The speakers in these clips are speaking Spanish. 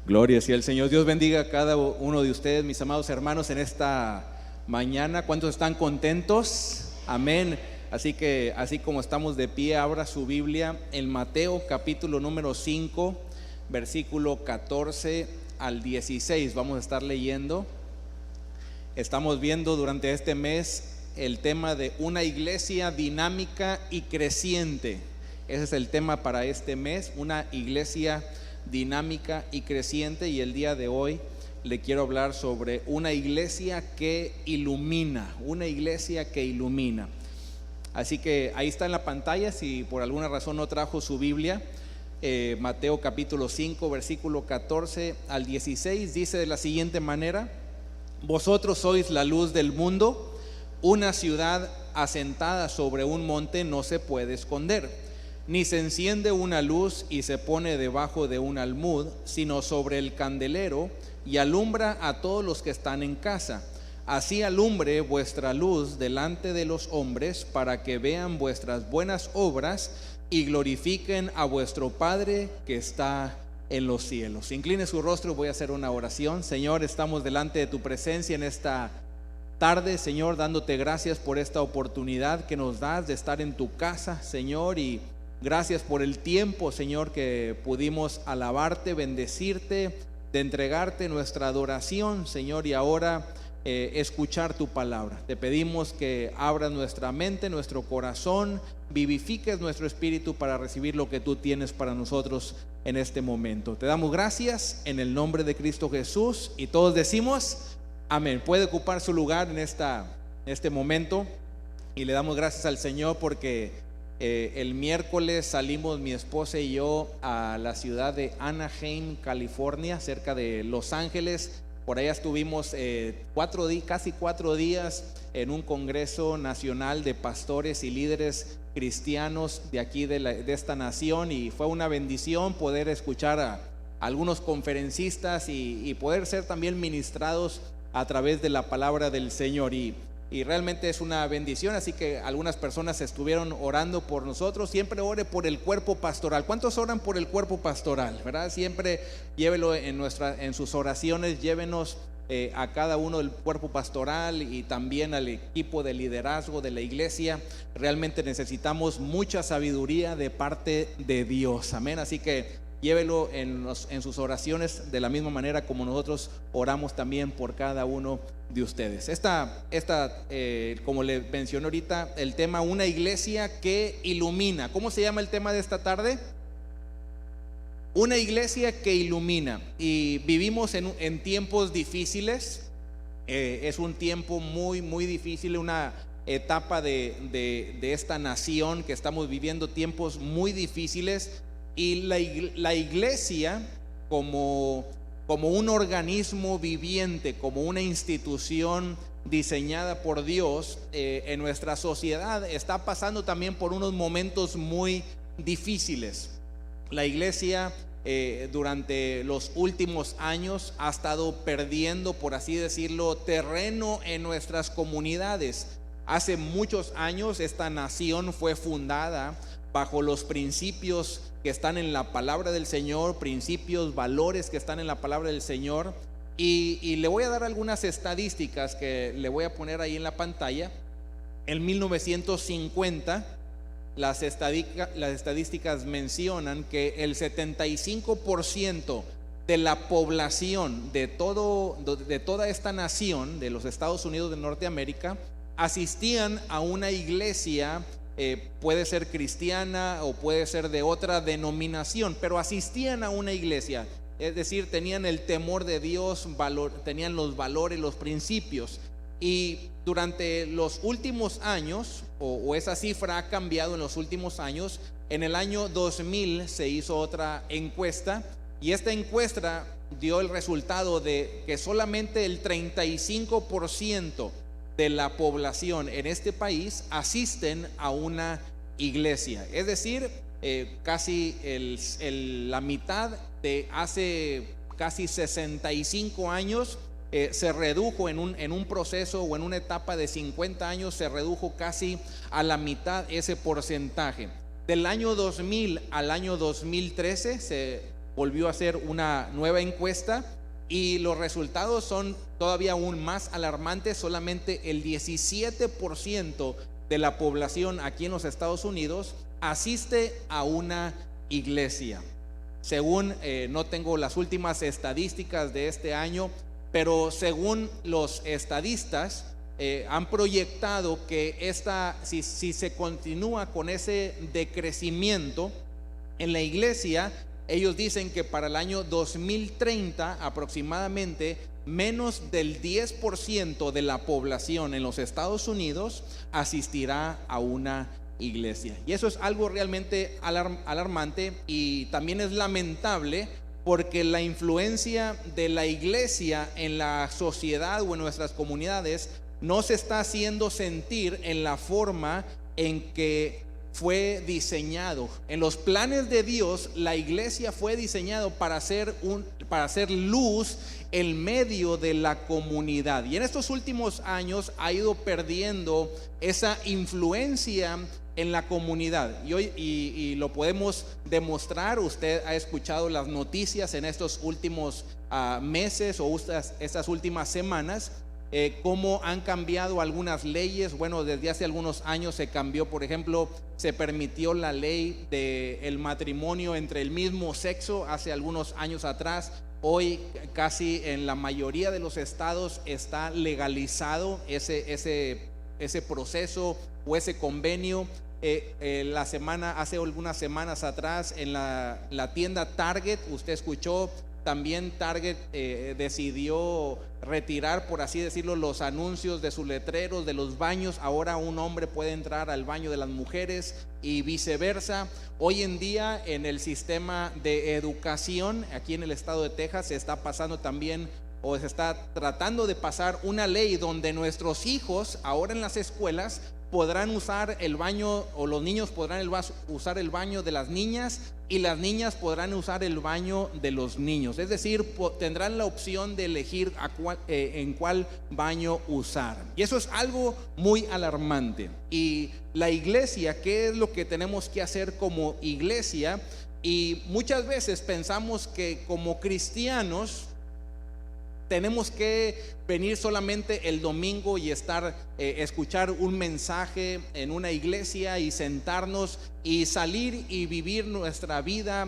Gloria sea al Señor. Dios bendiga a cada uno de ustedes, mis amados hermanos, en esta mañana. ¿Cuántos están contentos? Amén. Así que, así como estamos de pie, abra su Biblia en Mateo capítulo número 5, versículo 14 al 16. Vamos a estar leyendo. Estamos viendo durante este mes el tema de una iglesia dinámica y creciente. Ese es el tema para este mes, una iglesia dinámica y creciente, y el día de hoy le quiero hablar sobre una iglesia que ilumina, una iglesia que ilumina. Así que ahí está en la pantalla, si por alguna razón no trajo su Biblia, Mateo capítulo 5, versículo 14 al 16, dice de la siguiente manera: vosotros sois la luz del mundo, una ciudad asentada sobre un monte no se puede esconder. Ni se enciende una luz y se pone debajo de un almud, sino sobre el candelero, y alumbra a todos los que están en casa. Así alumbre vuestra luz delante de los hombres, para que vean vuestras buenas obras y glorifiquen a vuestro Padre que está en los cielos. Incline su rostro, voy a hacer una oración. Señor, estamos delante de tu presencia en esta tarde, Señor, dándote gracias por esta oportunidad que nos das de estar en tu casa, Señor, y gracias por el tiempo, Señor, que pudimos alabarte, bendecirte, de entregarte nuestra adoración, Señor, y ahora escuchar tu palabra. Te pedimos que abras nuestra mente, nuestro corazón, vivifiques nuestro espíritu para recibir lo que tú tienes para nosotros en este momento. Te damos gracias en el nombre de Cristo Jesús, y todos decimos amén. Puede ocupar su lugar en este momento, y le damos gracias al Señor porque el miércoles salimos mi esposa y yo a la ciudad de Anaheim, California, cerca de Los Ángeles. Por allá estuvimos casi 4 días en un congreso nacional de pastores y líderes cristianos de aquí de esta nación, y fue una bendición poder escuchar a algunos conferencistas y poder ser también ministrados a través de la palabra del Señor, y realmente es una bendición. Así que algunas personas estuvieron orando por nosotros. Siempre ore por el cuerpo pastoral. ¿Cuántos oran por el cuerpo pastoral? ¿Verdad? Siempre llévelo en sus oraciones. Llévenos a cada uno del cuerpo pastoral y también al equipo de liderazgo de la iglesia. Realmente necesitamos mucha sabiduría de parte de Dios. Amén. Así que llévelo en sus oraciones, de la misma manera como nosotros oramos también por cada uno de ustedes. Como le mencioné ahorita, el tema una iglesia que ilumina. ¿Cómo se llama el tema de esta tarde? Una iglesia que ilumina. Y vivimos en tiempos difíciles. Es un tiempo muy, muy difícil, una etapa de esta nación que estamos viviendo tiempos muy difíciles. Y la iglesia como un organismo viviente, como una institución diseñada por Dios en nuestra sociedad, está pasando también por unos momentos muy difíciles. La iglesia durante los últimos años ha estado perdiendo, por así decirlo, terreno en nuestras comunidades. Hace muchos años esta nación fue fundada bajo los principios que están en la palabra del Señor, principios, valores que están en la palabra del Señor, y le voy a dar algunas estadísticas que le voy a poner ahí en la pantalla. En 1950 las estadísticas mencionan que el 75% de la población de toda esta nación, de los Estados Unidos de Norteamérica, asistían a una iglesia. Puede ser cristiana o puede ser de otra denominación, pero asistían a una iglesia, es decir, tenían el temor de Dios, tenían los valores, los principios. Y durante los últimos años, o esa cifra ha cambiado en los últimos años. En el año 2000 se hizo otra encuesta, y esta encuesta dio el resultado de que solamente el 35% de la población en este país asisten a una iglesia. Es decir, casi la mitad de hace casi 65 años se redujo en un proceso, o en una etapa de 50 años se redujo casi a la mitad ese porcentaje. Del año 2000 al año 2013 volvió a hacer una nueva encuesta y los resultados son todavía aún más alarmantes. Solamente el 17% de la población aquí en los Estados Unidos asiste a una iglesia. Según, no tengo las últimas estadísticas de este año, pero según los estadistas, han proyectado que si se continúa con ese decrecimiento en la iglesia, ellos dicen que para el año 2030 aproximadamente menos del 10% de la población en los Estados Unidos asistirá a una iglesia. Y eso es algo realmente alarmante, y también es lamentable porque la influencia de la iglesia en la sociedad o en nuestras comunidades no se está haciendo sentir en la forma en que fue diseñado. En los planes de Dios, la iglesia fue diseñado para hacer luz en medio de la comunidad. Y en estos últimos años ha ido perdiendo esa influencia en la comunidad. Y hoy y lo podemos demostrar. Usted ha escuchado las noticias en estos últimos meses o estas últimas semanas. Cómo han cambiado algunas leyes. Bueno, desde hace algunos años se cambió, por ejemplo, se permitió la ley del matrimonio entre el mismo sexo hace algunos años atrás. Hoy casi en la mayoría de los estados está legalizado ese proceso o ese convenio. Hace algunas semanas atrás en la tienda Target, usted escuchó, también Target decidió retirar, por así decirlo, los anuncios de sus letreros de los baños. Ahora un hombre puede entrar al baño de las mujeres y viceversa. Hoy en día en el sistema de educación aquí en el estado de Texas se está pasando también, o se está tratando de pasar una ley donde nuestros hijos ahora en las escuelas podrán usar el baño, o los niños podrán usar el baño de las niñas y las niñas podrán usar el baño de los niños. Es decir, tendrán la opción de elegir en cuál baño usar. Y eso es algo muy alarmante. Y la iglesia, ¿qué es lo que tenemos que hacer como iglesia? Y muchas veces pensamos que como cristianos tenemos que venir solamente el domingo y escuchar un mensaje en una iglesia y sentarnos y salir y vivir nuestra vida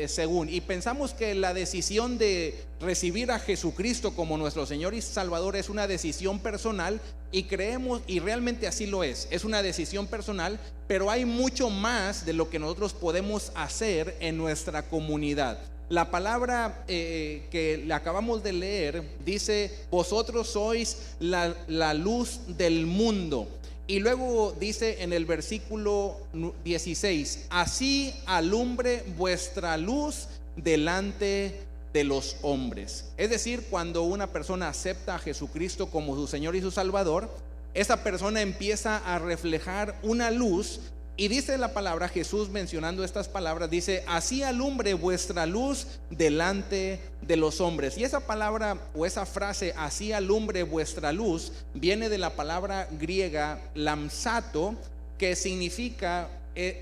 según. Y pensamos que la decisión de recibir a Jesucristo como nuestro Señor y Salvador es una decisión personal, y creemos, y realmente así lo es una decisión personal, pero hay mucho más de lo que nosotros podemos hacer en nuestra comunidad. La palabra que le acabamos de leer dice: vosotros sois la luz del mundo. Y luego dice en el versículo 16: así alumbre vuestra luz delante de los hombres. Es decir, cuando una persona acepta a Jesucristo como su Señor y su Salvador, esa persona empieza a reflejar una luz. Y dice la palabra, Jesús mencionando estas palabras, dice: así alumbre vuestra luz delante de los hombres. Y esa palabra o esa frase, así alumbre vuestra luz, viene de la palabra griega lamsato, que significa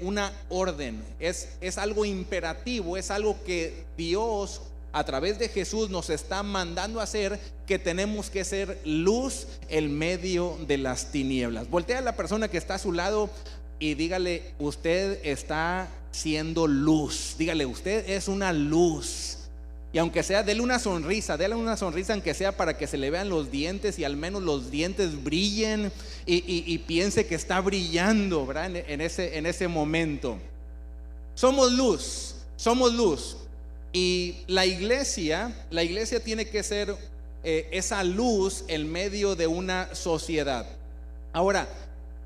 una orden. Es algo imperativo, es algo que Dios a través de Jesús nos está mandando a hacer, que tenemos que ser luz en medio de las tinieblas. Voltea a la persona que está a su lado y dígale: usted está siendo luz. Dígale: usted es una luz. Y aunque sea, dele una sonrisa aunque sea para que se le vean los dientes y al menos los dientes brillen y piense que está brillando, ¿verdad? En ese momento. Somos luz. Y la iglesia tiene que ser esa luz en medio de una sociedad. Ahora,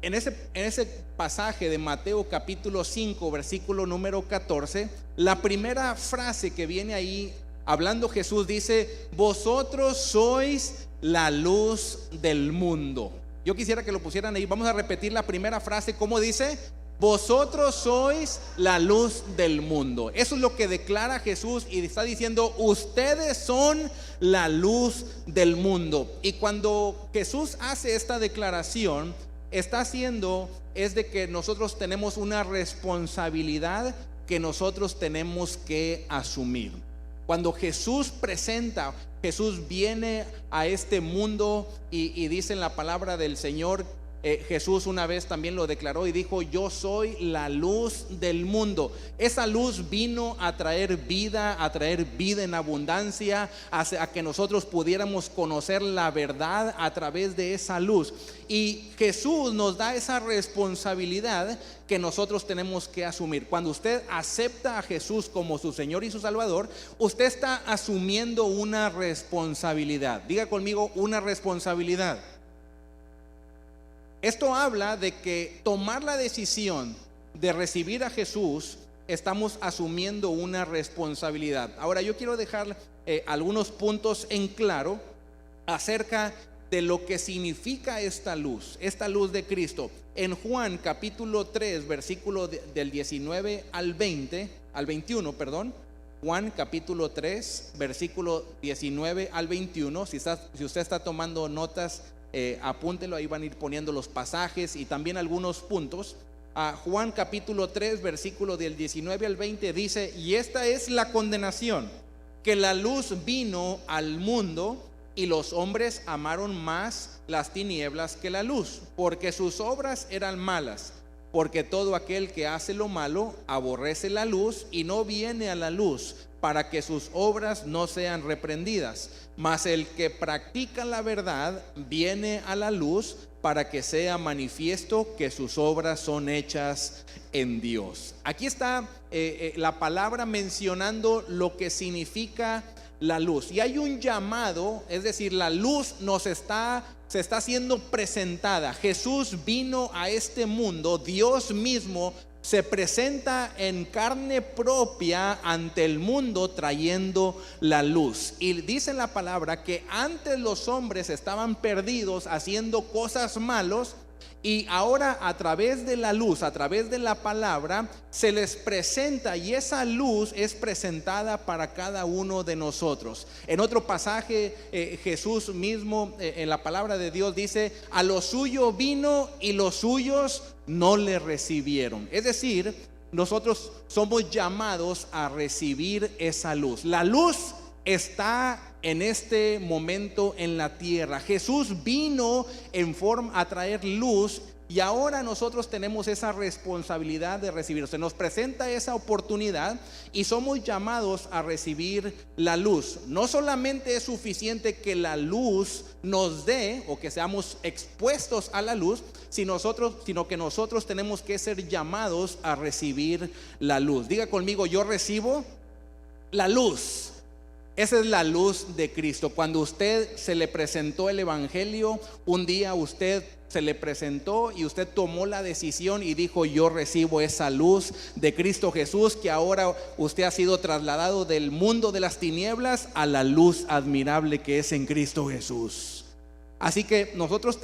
en ese pasaje de Mateo capítulo 5 versículo número 14, la primera frase que viene ahí hablando Jesús dice: vosotros sois la luz del mundo. Yo quisiera que lo pusieran ahí. Vamos a repetir la primera frase. ¿Cómo dice? Vosotros sois la luz del mundo. Eso es lo que declara Jesús, y está diciendo: ustedes son la luz del mundo. Y cuando Jesús hace esta declaración, está haciendo es de que nosotros tenemos una responsabilidad que nosotros tenemos que asumir. Cuando Jesús viene a este mundo y dice en la palabra del Señor, Jesús una vez también lo declaró y dijo: yo soy la luz del mundo. Esa luz vino a traer vida en abundancia, a que nosotros pudiéramos conocer la verdad a través de esa luz. Y Jesús nos da esa responsabilidad que nosotros tenemos que asumir. Cuando usted acepta a Jesús como su Señor y su Salvador, usted está asumiendo una responsabilidad. Diga conmigo: una responsabilidad. Esto habla de que tomar la decisión de recibir a Jesús, estamos asumiendo una responsabilidad. Ahora yo quiero dejar algunos puntos en claro acerca de lo que significa esta luz de Cristo. En Juan capítulo 3, versículo del 19 al 21, Juan capítulo 3, versículo 19 al 21. Si usted está tomando notas, apúntelo, ahí van a ir poniendo los pasajes y también algunos puntos. Juan capítulo 3, versículo del 19 al 20 dice: y esta es la condenación, que la luz vino al mundo y los hombres amaron más las tinieblas que la luz, porque sus obras eran malas. Porque todo aquel que hace lo malo aborrece la luz y no viene a la luz, para que sus obras no sean reprendidas. Mas el que practica la verdad viene a la luz, para que sea manifiesto que sus obras son hechas en Dios. Aquí está la palabra mencionando lo que significa la luz. Y hay un llamado, es decir, la luz se está siendo presentada. Jesús vino a este mundo, Dios mismo se presenta en carne propia ante el mundo trayendo la luz. Y dice la palabra que antes los hombres estaban perdidos haciendo cosas malas, y ahora a través de la luz, a través de la palabra, se les presenta, y esa luz es presentada para cada uno de nosotros. En otro pasaje, Jesús mismo en la palabra de Dios dice: a lo suyo vino y los suyos no le recibieron. Es decir, nosotros somos llamados a recibir esa luz. La luz está en este momento en la tierra. Jesús vino a traer luz, y ahora nosotros tenemos esa responsabilidad de recibir. Se nos presenta esa oportunidad y somos llamados a recibir la luz. No solamente es suficiente que la luz nos dé o que seamos expuestos a la luz, sino que nosotros tenemos que ser llamados a recibir la luz. Diga conmigo: yo recibo la luz. Esa es la luz de Cristo. Cuando usted se le presentó el evangelio, un día usted se le presentó y usted tomó la decisión y dijo: yo recibo esa luz de Cristo Jesús, que ahora usted ha sido trasladado del mundo de las tinieblas a la luz admirable que es en Cristo Jesús. Así que nosotros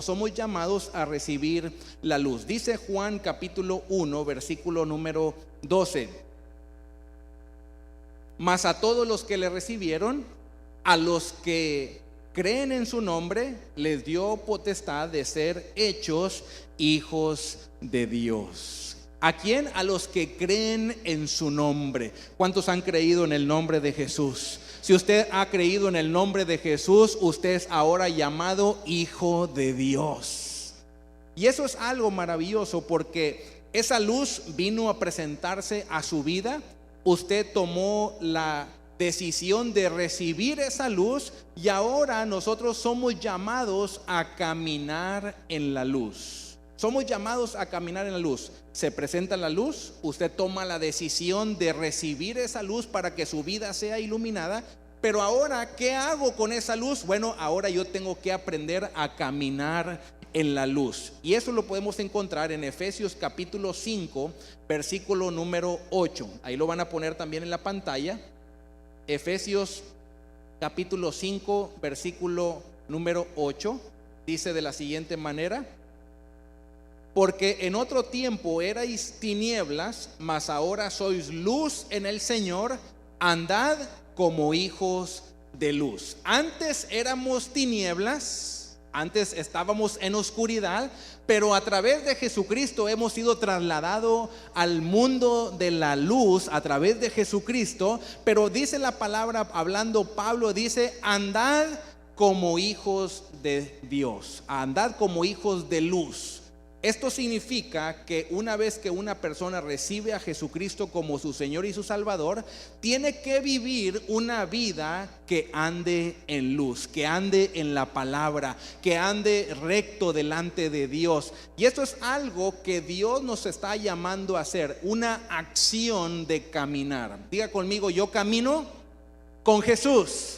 somos llamados a recibir la luz. Dice Juan capítulo 1, versículo número 12: mas a todos los que le recibieron, a los que creen en su nombre, les dio potestad de ser hechos hijos de Dios. ¿A quién? A los que creen en su nombre. ¿Cuántos han creído en el nombre de Jesús? Si usted ha creído en el nombre de Jesús, usted es ahora llamado hijo de Dios. Y eso es algo maravilloso, porque esa luz vino a presentarse a su vida. Usted tomó la decisión de recibir esa luz, y ahora nosotros somos llamados a caminar en la luz. Somos llamados a caminar en la luz. Se presenta la luz, usted toma la decisión de recibir esa luz para que su vida sea iluminada. Pero ahora, ¿qué hago con esa luz? Bueno, ahora yo tengo que aprender a caminar en la luz. Y eso lo podemos encontrar en Efesios capítulo 5, versículo número 8. Ahí lo van a poner también en la pantalla. Efesios capítulo 5, versículo número 8. Dice de la siguiente manera: porque en otro tiempo erais tinieblas, mas ahora sois luz en el Señor. Andad como hijos de luz. Antes éramos tinieblas, Antes estábamos en oscuridad, pero a través de Jesucristo hemos sido trasladados al mundo de la luz a través de Jesucristo. Pero dice la palabra, hablando Pablo, dice: andad como hijos de Dios, andad como hijos de luz. Esto significa que una vez que una persona recibe a Jesucristo como su Señor y su Salvador, tiene que vivir una vida que ande en luz, que ande en la palabra, que ande recto delante de Dios. Y esto es algo que Dios nos está llamando a hacer, una acción de caminar. Diga conmigo: yo camino con Jesús.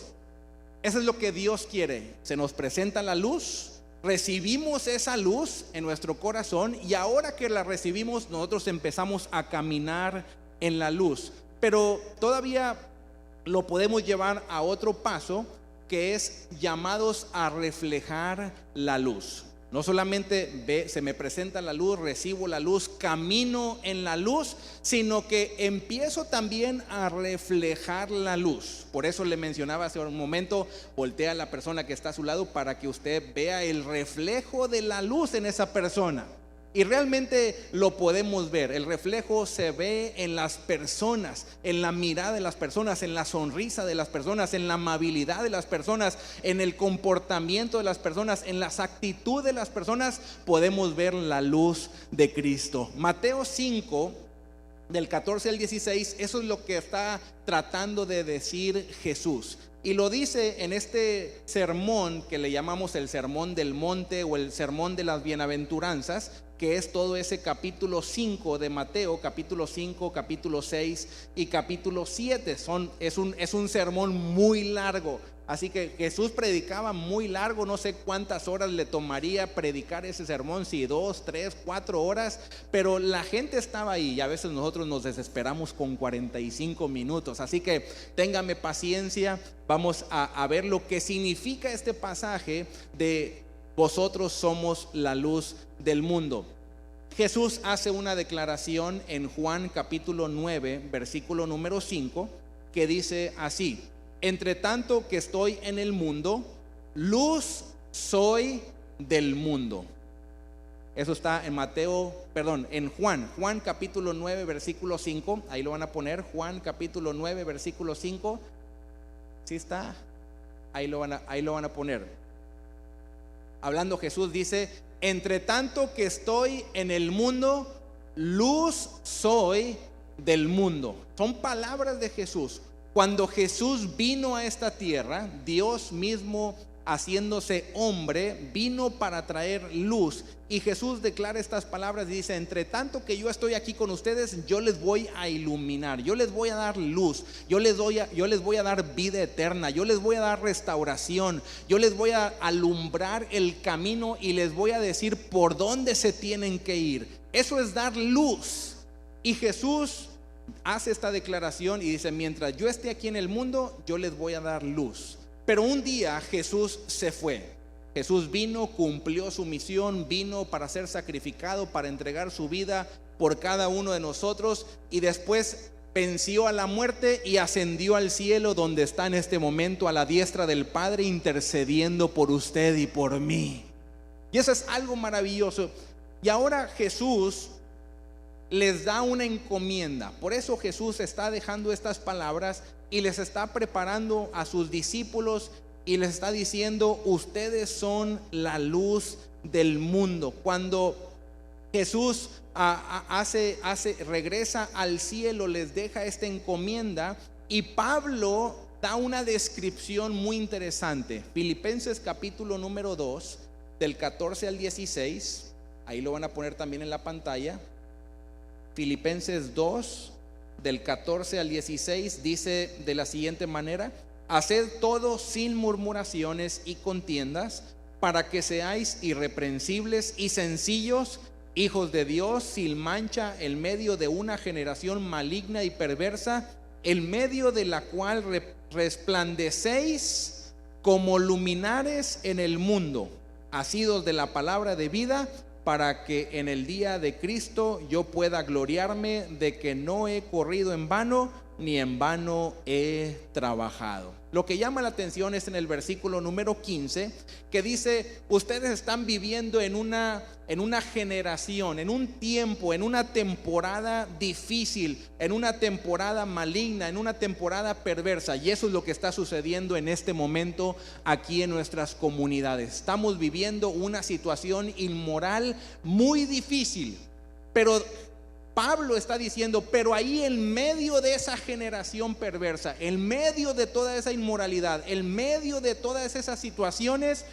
Eso es lo que Dios quiere. Se nos presenta la luz, recibimos esa luz en nuestro corazón, y ahora que la recibimos, nosotros empezamos a caminar en la luz. Pero todavía lo podemos llevar a otro paso, que es llamados a reflejar la luz. No solamente se me presenta la luz, recibo la luz, camino en la luz, sino que empiezo también a reflejar la luz. Por eso le mencionaba hace un momento: voltea a la persona que está a su lado para que usted vea el reflejo de la luz en esa persona. Y realmente lo podemos ver. El reflejo se ve en las personas, en la mirada de las personas, en la sonrisa de las personas, en la amabilidad de las personas, en el comportamiento de las personas, en las actitudes de las personas. Podemos ver la luz de Cristo. Mateo 5, del 14 al 16, eso es lo que está tratando de decir Jesús. Y lo dice en este sermón que le llamamos el sermón del monte o el sermón de las bienaventuranzas, que es todo ese capítulo 5 de Mateo, capítulo 5, capítulo 6 y capítulo 7. Es un sermón muy largo. Así que Jesús predicaba muy largo. No sé cuántas horas le tomaría predicar ese sermón, si 2, 3, 4 horas. Pero la gente estaba ahí, y a veces nosotros nos desesperamos con 45 minutos. Así que téngame paciencia. Vamos a ver lo que significa este pasaje de: vosotros somos la luz del mundo. Jesús hace una declaración en Juan capítulo 9, versículo número 5, que dice así: entre tanto que estoy en el mundo, luz soy del mundo. Eso está en Juan capítulo 9, versículo 5. Ahí lo van a poner, Juan capítulo 9, versículo 5. ¿Sí está? Ahí lo van a poner. Hablando Jesús dice: entre tanto que estoy en el mundo, luz soy del mundo. Son palabras de Jesús. Cuando Jesús vino a esta tierra, Dios mismo, haciéndose hombre, vino para traer luz. Y Jesús declara estas palabras y dice: entre tanto que yo estoy aquí con ustedes, yo les voy a iluminar, yo les voy a dar luz, yo les voy a dar vida eterna, yo les voy a dar restauración, yo les voy a alumbrar el camino y les voy a decir por dónde se tienen que ir. Eso es dar luz. Y Jesús hace esta declaración y dice: mientras yo esté aquí en el mundo, yo les voy a dar luz. Pero un día Jesús se fue. Jesús vino, cumplió su misión, vino para ser sacrificado, para entregar su vida por cada uno de nosotros, y después venció a la muerte y ascendió al cielo, donde está en este momento a la diestra del Padre, intercediendo por usted y por mí. Y eso es algo maravilloso. Y ahora Jesús les da una encomienda. Por eso Jesús está dejando estas palabras y les está preparando a sus discípulos y les está diciendo: ustedes son la luz del mundo. Cuando Jesús regresa al cielo, les deja esta encomienda, y Pablo da una descripción muy interesante. Filipenses capítulo número 2, del 14 al 16. Ahí lo van a poner también en la pantalla. Filipenses 2, del 14 al 16, dice de la siguiente manera: haced todo sin murmuraciones y contiendas, para que seáis irreprensibles y sencillos, hijos de Dios, sin mancha, en medio de una generación maligna y perversa, en medio de la cual resplandecéis como luminares en el mundo, asidos de la palabra de vida, para que en el día de Cristo yo pueda gloriarme de que no he corrido en vano, ni en vano he trabajado. Lo que llama la atención es en el versículo número 15, que dice: ustedes están viviendo en una generación, en un tiempo, en una temporada difícil, en una temporada maligna, en una temporada perversa. Y eso es lo que está sucediendo en este momento aquí en nuestras comunidades. Estamos viviendo una situación inmoral muy difícil, pero Pablo está diciendo, pero ahí en medio de esa generación perversa, en medio de toda esa inmoralidad, en medio de todas esas situaciones,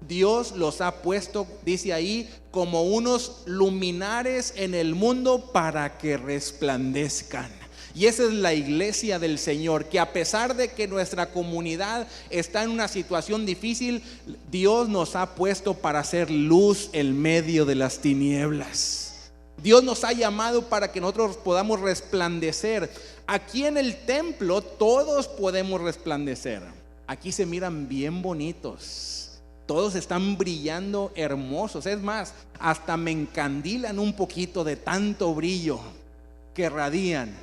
Dios los ha puesto, dice ahí, como unos luminares en el mundo para que resplandezcan. Y esa es la iglesia del Señor, que a pesar de que nuestra comunidad está en una situación difícil, Dios nos ha puesto para hacer luz en medio de las tinieblas. Dios nos ha llamado para que nosotros podamos resplandecer. Aquí en el templo todos podemos resplandecer. Aquí se miran bien bonitos. Todos están brillando hermosos. Es más, hasta me encandilan un poquito de tanto brillo que radian.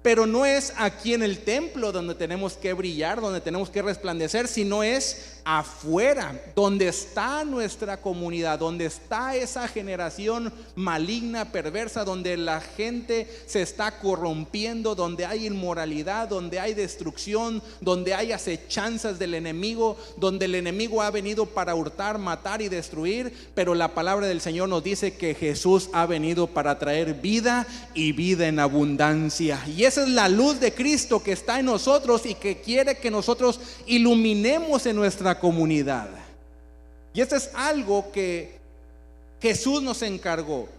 Pero no es aquí en el templo donde tenemos que brillar, donde tenemos que resplandecer, sino es afuera, donde está nuestra comunidad, donde está esa generación maligna, perversa, donde la gente se está corrompiendo, donde hay inmoralidad, donde hay destrucción, donde hay acechanzas del enemigo, donde el enemigo ha venido para hurtar, matar y destruir. Pero la palabra del Señor nos dice que Jesús ha venido para traer vida y vida en abundancia. Y esa es la luz de Cristo que está en nosotros y que quiere que nosotros iluminemos en nuestra comunidad. Y esto es algo que Jesús nos encargó,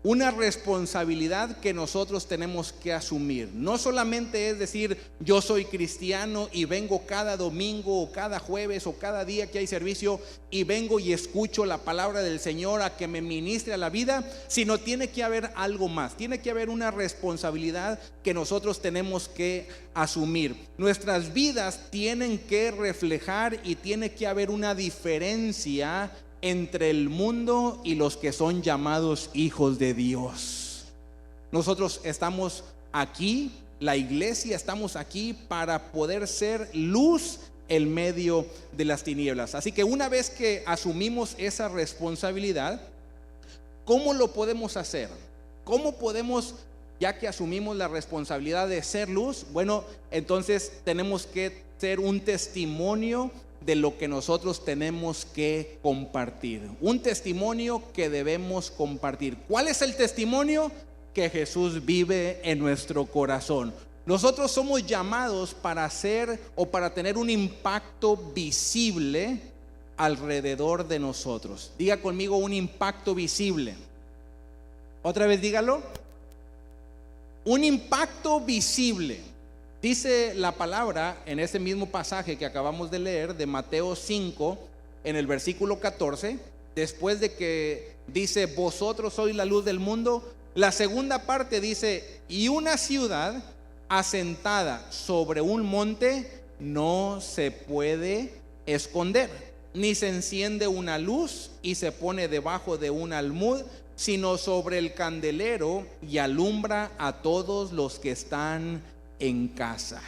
una responsabilidad que nosotros tenemos que asumir. No solamente es decir, yo soy cristiano y vengo cada domingo o cada jueves o cada día que hay servicio y vengo y escucho la palabra del Señor a que me ministre a la vida, sino tiene que haber algo más, tiene que haber una responsabilidad que nosotros tenemos que asumir. Nuestras vidas tienen que reflejar y tiene que haber una diferencia entre el mundo y los que son llamados hijos de Dios. Nosotros estamos aquí, la iglesia, estamos aquí para poder ser luz en medio de las tinieblas. Así que una vez que asumimos esa responsabilidad, ¿cómo lo podemos hacer? ¿Cómo podemos, ya que asumimos la responsabilidad de ser luz? Bueno, entonces tenemos que ser un testimonio de lo que nosotros tenemos que compartir. Un testimonio que debemos compartir. ¿Cuál es el testimonio? Que Jesús vive en nuestro corazón. Nosotros somos llamados para hacer o para tener un impacto visible alrededor de nosotros. Diga conmigo, un impacto visible. Otra vez dígalo. Un impacto visible. Dice la palabra en ese mismo pasaje que acabamos de leer de Mateo 5, en el versículo 14, después de que dice, vosotros sois la luz del mundo, la segunda parte dice, y una ciudad asentada sobre un monte no se puede esconder, ni se enciende una luz y se pone debajo de un almud, sino sobre el candelero y alumbra a todos los que están en casa.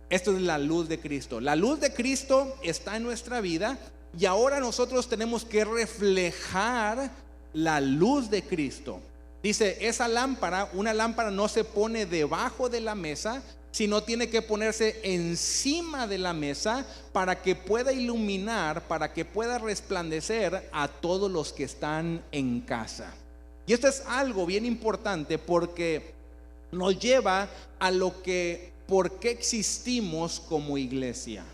Esto es la luz de Cristo. La luz de Cristo está en nuestra vida y ahora nosotros tenemos que reflejar la luz de Cristo. Dice, esa lámpara, una lámpara no se pone debajo de la mesa, sino tiene que ponerse encima de la mesa para que pueda iluminar, para que pueda resplandecer a todos los que están en casa. Y esto es algo bien importante porque nos lleva a lo que, ¿por qué existimos como iglesia?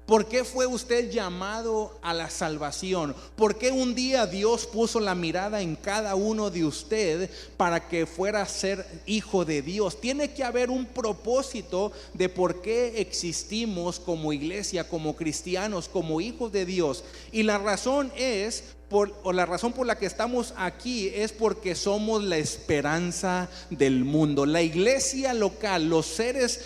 ¿Por qué fue usted llamado a la salvación? ¿Por qué un día Dios puso la mirada en cada uno de usted para que fuera a ser hijo de Dios? Tiene que haber un propósito de por qué existimos como iglesia, como cristianos, como hijos de Dios. Y la razón es o la razón por la que estamos aquí es porque somos la esperanza del mundo. La iglesia local, los seres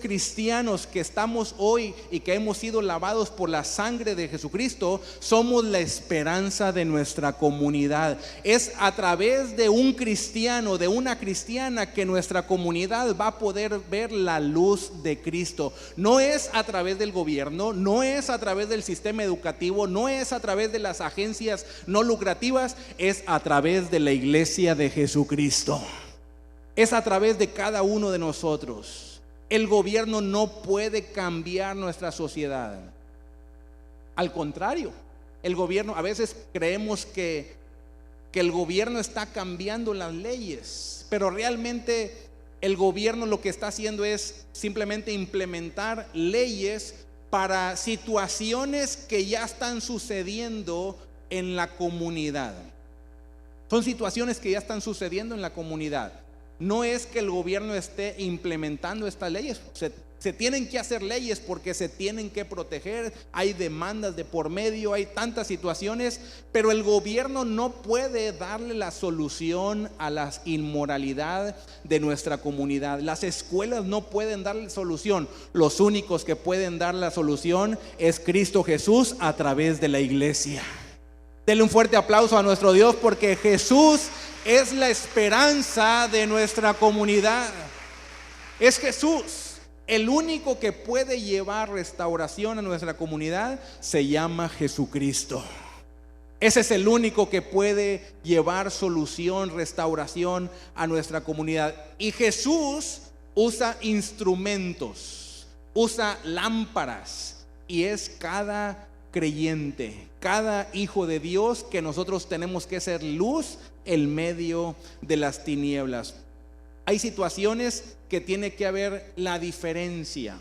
cristianos que estamos hoy y que hemos sido lavados por la sangre de Jesucristo, somos la esperanza de nuestra comunidad. Es a través de un cristiano, de una cristiana, que nuestra comunidad va a poder ver la luz de Cristo. No es a través del gobierno, no es a través del sistema educativo, no es a través de las agencias no lucrativas, es a través de la iglesia de Jesucristo. Es a través de cada uno de nosotros. El gobierno no puede cambiar nuestra sociedad. Al contrario, el gobierno, a veces creemos que el gobierno está cambiando las leyes, pero realmente el gobierno lo que está haciendo es simplemente implementar leyes para situaciones que ya están sucediendo en la comunidad. Son situaciones que ya están sucediendo en la comunidad. No es que el gobierno esté implementando estas leyes. Se tienen que hacer leyes porque se tienen que proteger. Hay demandas de por medio, hay tantas situaciones, pero el gobierno no puede darle la solución a la inmoralidad de nuestra comunidad. Las escuelas no pueden darle solución. Los únicos que pueden dar la solución es Cristo Jesús a través de la iglesia. Denle un fuerte aplauso a nuestro Dios, porque Jesús es la esperanza de nuestra comunidad. Es Jesús el único que puede llevar restauración a nuestra comunidad. Se llama Jesucristo. Ese es el único que puede llevar solución, restauración a nuestra comunidad. Y Jesús usa instrumentos, usa lámparas, y es cada creyente, cada hijo de Dios, que nosotros tenemos que ser luz en medio de las tinieblas. Hay situaciones que tiene que haber la diferencia.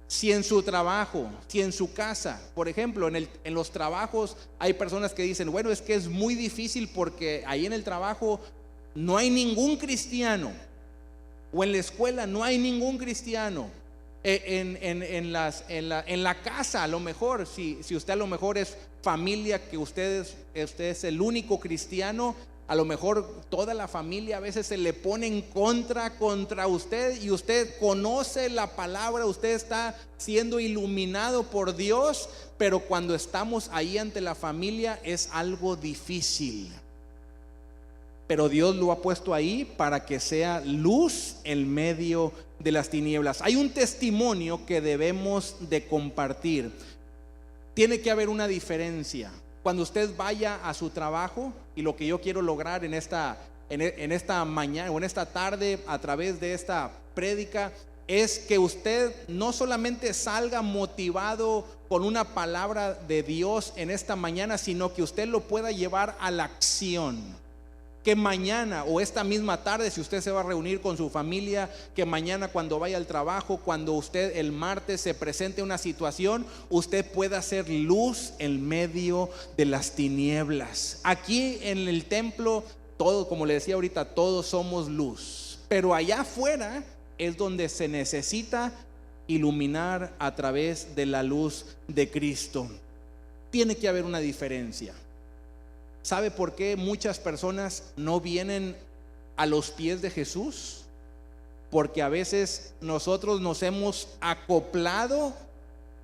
Si en su trabajo, si en su casa, por ejemplo, en los trabajos hay personas que dicen, bueno, es que es muy difícil porque ahí en el trabajo no hay ningún cristiano, o en la escuela no hay ningún cristiano. En la casa, a lo mejor, si usted a lo mejor es familia, que usted es el único cristiano, a lo mejor toda la familia a veces se le pone en contra usted, y usted conoce la palabra, usted está siendo iluminado por Dios, pero cuando estamos ahí ante la familia es algo difícil. Pero Dios lo ha puesto ahí para que sea luz en medio de las tinieblas. Hay un testimonio que debemos de compartir. Tiene que haber una diferencia. Cuando usted vaya a su trabajo, y lo que yo quiero lograr en esta mañana o en esta tarde a través de esta prédica, es que usted no solamente salga motivado con una palabra de Dios en esta mañana, sino que usted lo pueda llevar a la acción. Que mañana o esta misma tarde, si usted se va a reunir con su familia, que mañana cuando vaya al trabajo, cuando usted el martes se presente una situación, usted pueda hacer luz en medio de las tinieblas. Aquí en el templo, todos, como le decía ahorita, todos somos luz, pero allá afuera es donde se necesita iluminar a través de la luz de Cristo. Tiene que haber una diferencia. ¿Sabe por qué muchas personas no vienen a los pies de Jesús? Porque a veces nosotros nos hemos acoplado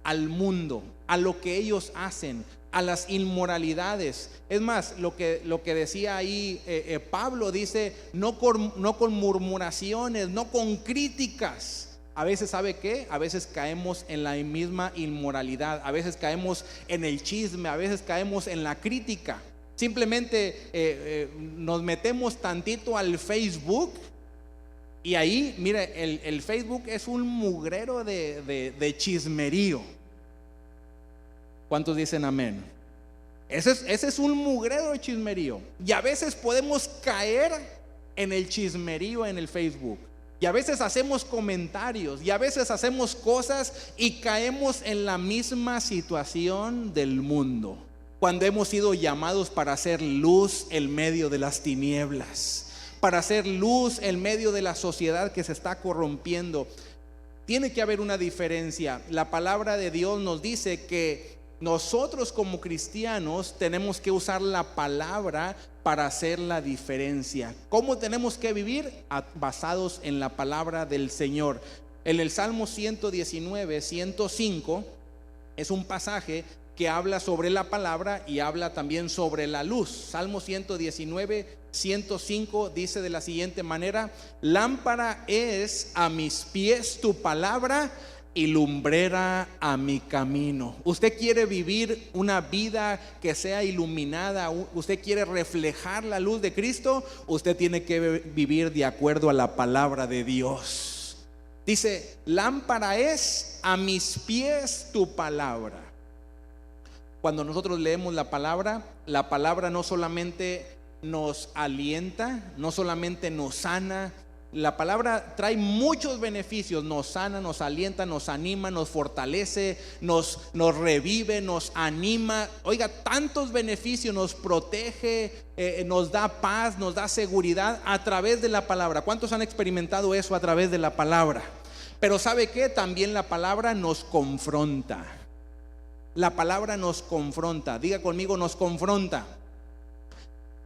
al mundo, a lo que ellos hacen, a las inmoralidades. Es más, lo que decía ahí Pablo, dice, no con murmuraciones, no con críticas. A veces, ¿sabe qué? A veces caemos en la misma inmoralidad, a veces caemos en el chisme, a veces caemos en la crítica. Simplemente nos metemos tantito al Facebook, y ahí, mire, el Facebook es un mugrero de chismerío. ¿Cuántos dicen amén? Ese es un mugrero de chismerío. Y a veces podemos caer en el chismerío en el Facebook. Y a veces hacemos comentarios, y a veces hacemos cosas y caemos en la misma situación del mundo, cuando hemos sido llamados para hacer luz en medio de las tinieblas, para hacer luz en medio de la sociedad que se está corrompiendo. Tiene que haber una diferencia. La palabra de Dios nos dice que nosotros como cristianos tenemos que usar la palabra para hacer la diferencia. ¿Cómo tenemos que vivir? Basados en la palabra del Señor. En el Salmo 119, 105 es un pasaje que habla sobre la palabra y habla también sobre la luz. Salmo 119, 105 dice de la siguiente manera: lámpara es a mis pies tu palabra y lumbrera a mi camino. Usted quiere vivir una vida que sea iluminada, usted quiere reflejar la luz de Cristo, usted tiene que vivir de acuerdo a la palabra de Dios. Dice: lámpara es a mis pies tu palabra. Cuando nosotros leemos la palabra no solamente nos alienta, no solamente nos sana. La palabra trae muchos beneficios: nos sana, nos alienta, nos anima, nos fortalece, nos revive, nos anima. Oiga, tantos beneficios, nos protege, nos da paz, nos da seguridad a través de la palabra. ¿Cuántos han experimentado eso a través de la palabra? Pero ¿sabe qué? También la palabra nos confronta. La palabra nos confronta. Diga conmigo: nos confronta.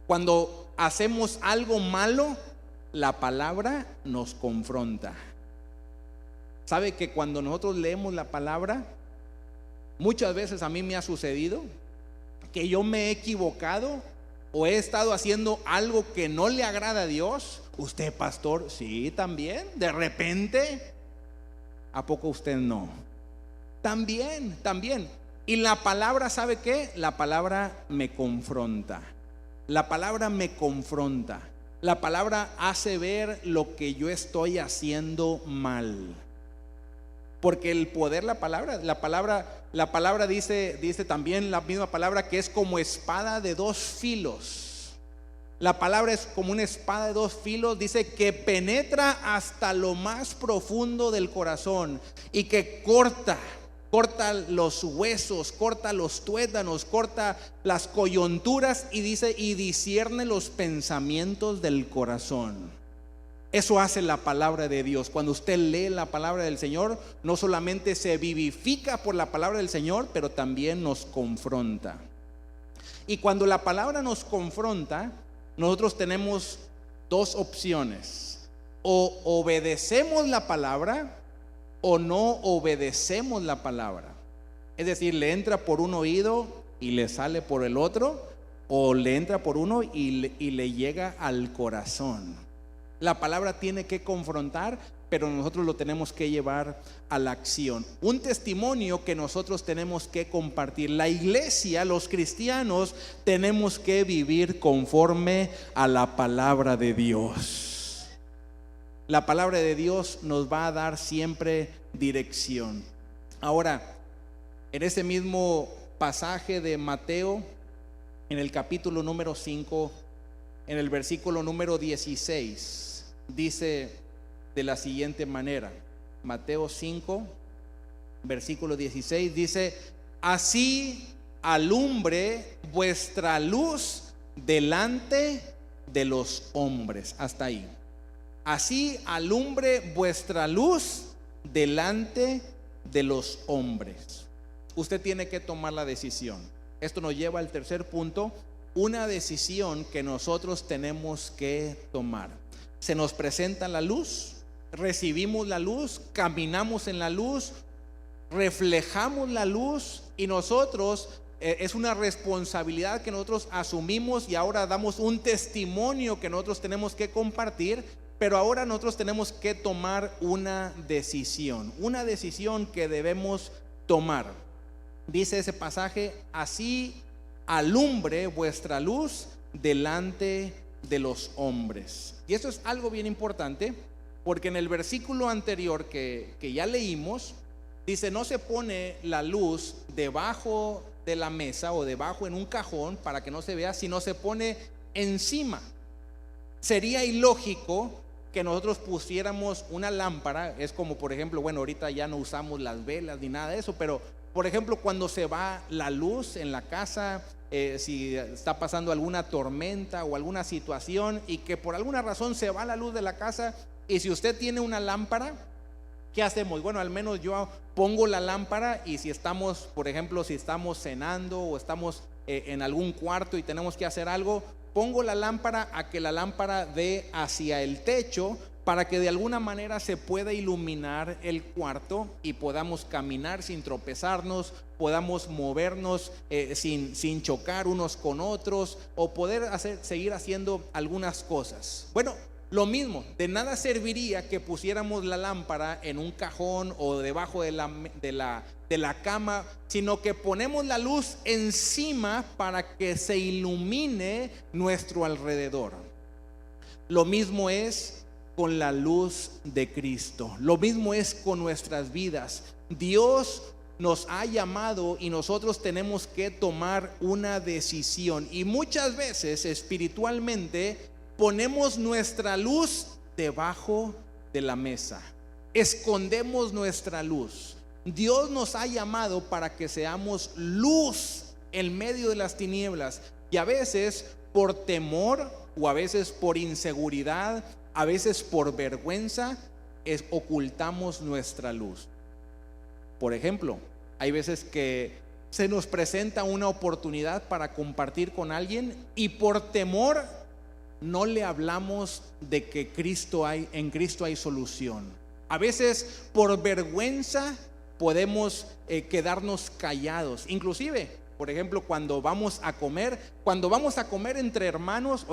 Cuando hacemos algo malo, la palabra nos confronta. ¿Sabe que cuando nosotros leemos la palabra, muchas veces a mí me ha sucedido que yo me he equivocado o he estado haciendo algo que no le agrada a Dios? ¿Usted, pastor? Sí, también. De repente. ¿A poco usted no? También. Y la palabra, ¿sabe qué? La palabra me confronta. La palabra me confronta. La palabra hace ver lo que yo estoy haciendo mal. Porque el poder, la palabra dice también la misma palabra que es como espada de dos filos. La palabra es como una espada de dos filos. Dice que penetra hasta lo más profundo del corazón y que corta los huesos, corta los tuétanos, corta las coyunturas, y dice, y discierne los pensamientos del corazón. Eso hace la palabra de Dios. Cuando usted lee la palabra del Señor, no solamente se vivifica por la palabra del Señor, pero también nos confronta. Y cuando la palabra nos confronta, nosotros tenemos dos opciones: o obedecemos la palabra o no obedecemos la palabra. Es decir, le entra por un oído y le sale por el otro, o le entra por uno y le llega al corazón. La palabra tiene que confrontar, pero nosotros lo tenemos que llevar a la acción. Un testimonio que nosotros tenemos que compartir. La iglesia, los cristianos, tenemos que vivir conforme a la palabra de Dios. La palabra de Dios nos va a dar siempre dirección. Ahora, en ese mismo pasaje de Mateo, en el capítulo número 5, en el versículo número 16, dice de la siguiente manera. Mateo 5, versículo 16 dice: así alumbre vuestra luz delante de los hombres. Hasta ahí. Así alumbre vuestra luz delante de los hombres. Usted tiene que tomar la decisión. Esto nos lleva al tercer punto: una decisión que nosotros tenemos que tomar. Se nos presenta la luz, recibimos la luz, caminamos en la luz, reflejamos la luz, y nosotros es una responsabilidad que nosotros asumimos, y ahora damos un testimonio que nosotros tenemos que compartir. Pero ahora nosotros tenemos que tomar una decisión que debemos tomar. Dice ese pasaje: así alumbre vuestra luz delante de los hombres. Y eso es algo bien importante, porque en el versículo anterior que ya leímos, dice: no se pone la luz debajo de la mesa o debajo en un cajón para que no se vea, sino se pone encima. Sería ilógico que nosotros pusiéramos una lámpara. Es como, por ejemplo, bueno, ahorita ya no usamos las velas ni nada de eso, pero por ejemplo, cuando se va la luz en la casa, si está pasando alguna tormenta o alguna situación y que por alguna razón se va la luz de la casa, y si usted tiene una lámpara, ¿qué hacemos? Bueno, al menos yo pongo la lámpara y si estamos, por ejemplo, si estamos cenando o estamos en algún cuarto y tenemos que hacer algo, pongo la lámpara a que la lámpara dé hacia el techo para que de alguna manera se pueda iluminar el cuarto y podamos caminar sin tropezarnos, podamos movernos sin chocar unos con otros o poder seguir haciendo algunas cosas. Bueno, lo mismo, de nada serviría que pusiéramos la lámpara en un cajón o debajo de la cama, sino que ponemos la luz encima para que se ilumine nuestro alrededor. Lo mismo es con la luz de Cristo. Lo mismo es con nuestras vidas. Dios nos ha llamado y nosotros tenemos que tomar una decisión. Y muchas veces espiritualmente ponemos nuestra luz debajo de la mesa. Escondemos nuestra luz. Dios nos ha llamado para que seamos luz en medio de las tinieblas. Y a veces por temor o a veces por inseguridad, a veces por vergüenza, ocultamos nuestra luz. Por ejemplo, hay veces que se nos presenta una oportunidad para compartir con alguien y por temor no le hablamos de que en Cristo hay solución. A veces por vergüenza podemos quedarnos callados. Inclusive, por ejemplo, cuando vamos a comer entre hermanos,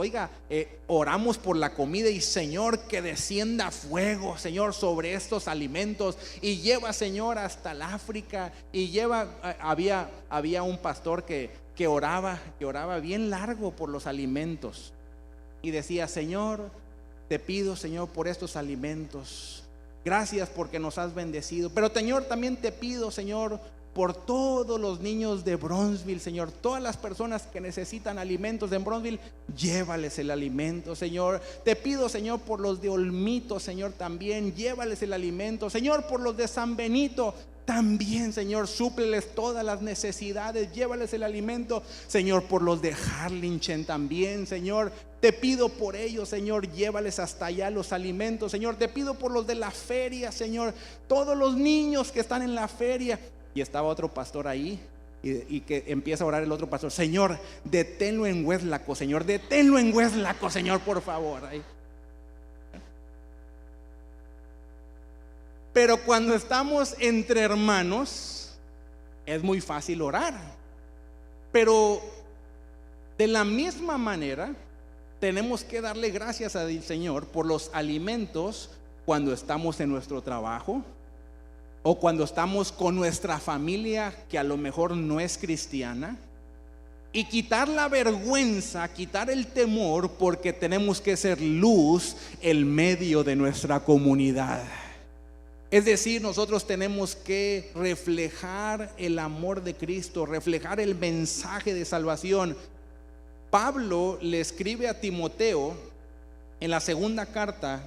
oramos por la comida y Señor, que descienda fuego, Señor, sobre estos alimentos y lleva, Señor, hasta el África y había un pastor que oraba bien largo por los alimentos y decía: Señor, te pido, Señor, por estos alimentos, gracias porque nos has bendecido, pero Señor, también te pido, Señor, por todos los niños de Bronzeville, Señor, todas las personas que necesitan alimentos en Bronzeville, llévales el alimento, Señor. Te pido, Señor, por los de Olmito, Señor, también llévales el alimento, Señor, por los de San Benito también, Señor, súpleles todas las necesidades, llévales el alimento, Señor, por los de Harlingen también, Señor, te pido por ellos, Señor, llévales hasta allá los alimentos, Señor, te pido por los de la feria, Señor, todos los niños que están en la feria. Y estaba otro pastor ahí y que empieza a orar el otro pastor: Señor, deténlo en Hueslaco, Señor, deténlo en Hueslaco, Señor, por favor. Ahí. Pero cuando estamos entre hermanos es muy fácil orar. Pero de la misma manera tenemos que darle gracias al Señor por los alimentos cuando estamos en nuestro trabajo, o cuando estamos con nuestra familia que a lo mejor no es cristiana, y quitar la vergüenza, quitar el temor, porque tenemos que ser luz en medio de nuestra comunidad. Es decir, nosotros tenemos que reflejar el amor de Cristo, reflejar el mensaje de salvación. Pablo le escribe a Timoteo en la segunda carta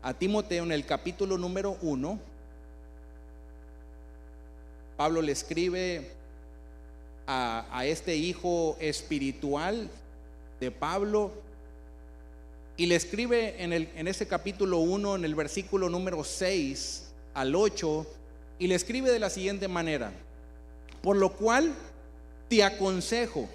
a Timoteo, en el capítulo número 1. Pablo le escribe a este hijo espiritual de Pablo y le escribe en ese capítulo 1, en el versículo número 6 al 8, y le escribe de la siguiente manera: por lo cual te aconsejo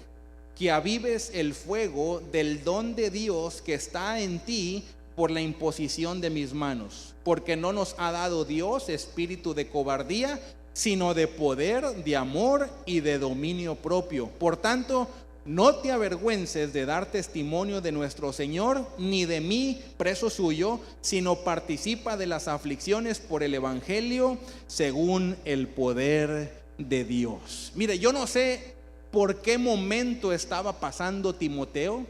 que avives el fuego del don de Dios que está en ti por la imposición de mis manos, porque no nos ha dado Dios espíritu de cobardía, sino de poder, de amor y de dominio propio. Por tanto, no te avergüences de dar testimonio de nuestro Señor, ni de mí, preso suyo, sino participa de las aflicciones por el Evangelio según el poder de Dios. Mire, yo no sé por qué momento estaba pasando Timoteo.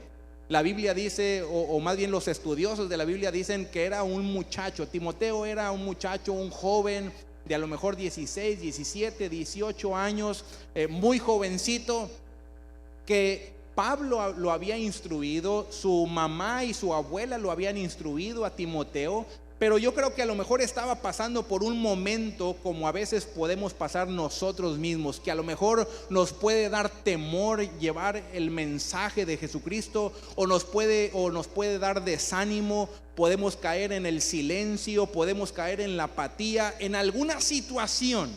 La Biblia dice, o más bien los estudiosos de la Biblia dicen que era un muchacho. Timoteo era un muchacho, un joven de a lo mejor 16, 17, 18 años, muy jovencito, que Pablo lo había instruido, su mamá y su abuela lo habían instruido a Timoteo Pero yo creo que a lo mejor estaba pasando por un momento como a veces podemos pasar nosotros mismos, que a lo mejor nos puede dar temor llevar el mensaje de Jesucristo, o nos puede dar desánimo, podemos caer en el silencio, podemos caer en la apatía, en alguna situación.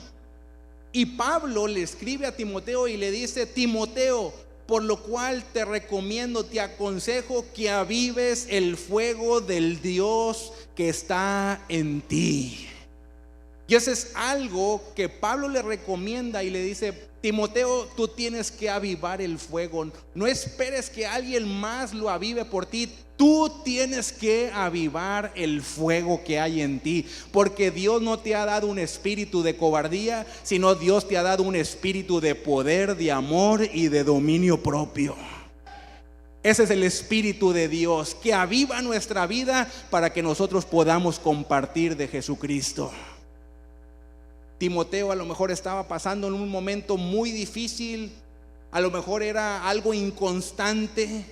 Y Pablo le escribe a Timoteo y le dice: Timoteo, por lo cual te recomiendo, te aconsejo que avives el fuego del Dios que está en ti. Y eso es algo que Pablo le recomienda y le dice: Timoteo, tú tienes que avivar el fuego. No esperes que alguien más lo avive por ti. Tú tienes que avivar el fuego que hay en ti, porque Dios no te ha dado un espíritu de cobardía, sino Dios te ha dado un espíritu de poder, de amor y de dominio propio. Ese es el espíritu de Dios que aviva nuestra vida para que nosotros podamos compartir de Jesucristo. Timoteo a lo mejor estaba pasando en un momento muy difícil, a lo mejor era algo inconstante,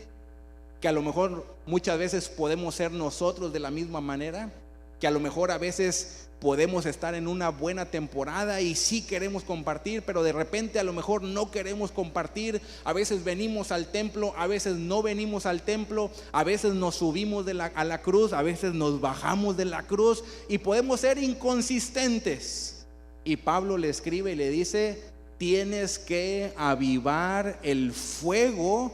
que a lo mejor muchas veces podemos ser nosotros de la misma manera, que a lo mejor a veces podemos estar en una buena temporada y sí queremos compartir, pero de repente a lo mejor no queremos compartir. A veces venimos al templo, a veces no venimos al templo, a veces nos subimos a la cruz, a veces nos bajamos de la cruz y podemos ser inconsistentes. Y Pablo le escribe y le dice: tienes que avivar el fuego